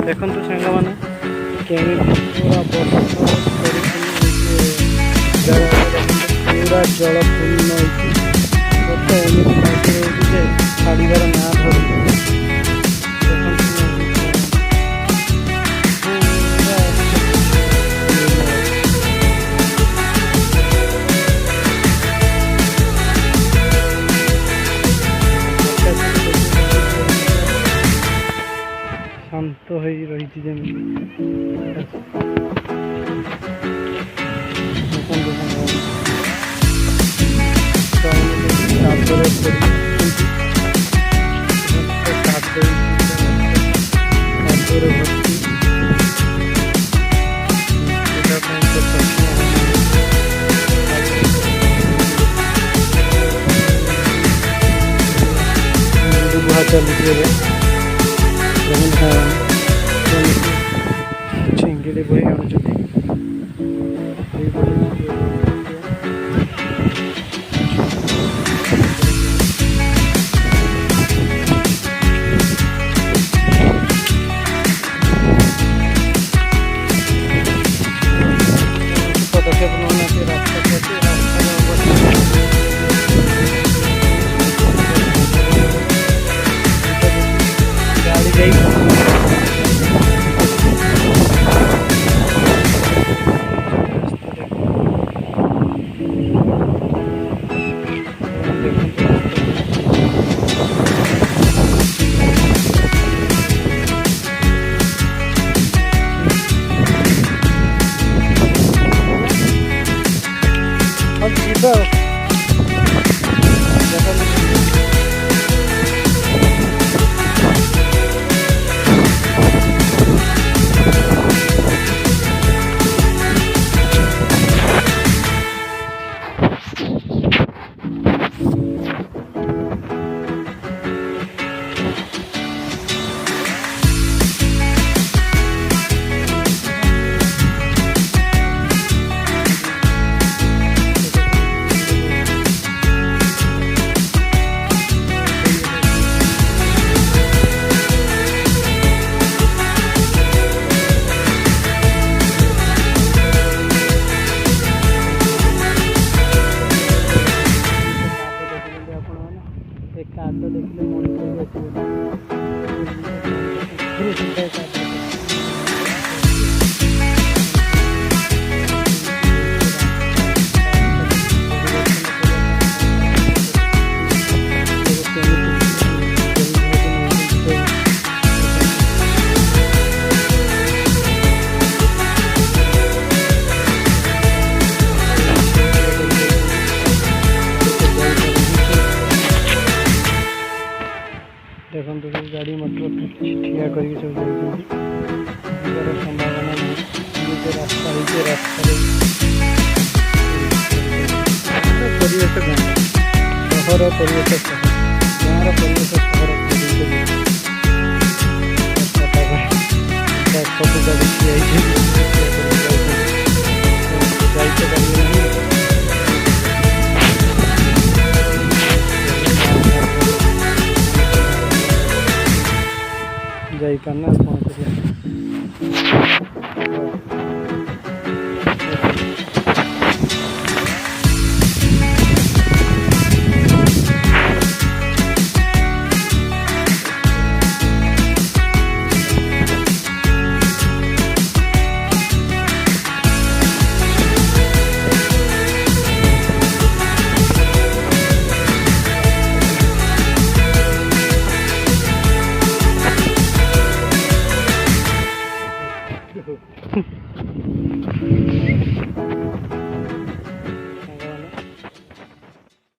ଦେଖନ୍ତୁ ସାଙ୍ଗମାନେ କେମିତି ପୁରା ବର୍ଷ ପୁରା ଜଳ ପୂର୍ଣ୍ଣ ହେଇଛି। ବର୍ଷ ଏମିତି ଲାଗି ରହୁଛି ଯେ ଛାଡ଼ିବାର ନାଁ ଧରୁଛି। ଶାନ୍ତ ହୋଇ ରହିଛି ଯେମିତି। ଚାଲିଛି ଏବେ ଚିଙ୍ଗିଡ଼ି ବହି ଆଣୁଛନ୍ତି। ପଦକ୍ଷେପ ନେଉନାହାନ୍ତି ରାସ୍ତା ପ୍ରତି ଗାଡ଼ି ଯାଇ ଯିବା କାଦ ଦେଖିଲେ ମଣିଷ ଦେଖନ୍ତୁ ସବୁ ଗାଡ଼ି ମଟର ଠିଆ କରିକି ସବୁ ଯାଉଛନ୍ତି। ଯିବାର ସମ୍ଭାବନା ନାହିଁ। ନିଜ ରାସ୍ତା ହେଇଛି, ରାସ୍ତାରେ ପରିବେଶ ଗାଁ, ସହର ପରିବେଶ ସହର, ଗାଁର ପରିବେଶ ସହର ସବୁ ଗାଡ଼ି ଠିଆ ହେଇଛି। ଯାଇପାରିବେ ନାହିଁ। ଯାଇପାରୁନା କ'ଣ କରିବା।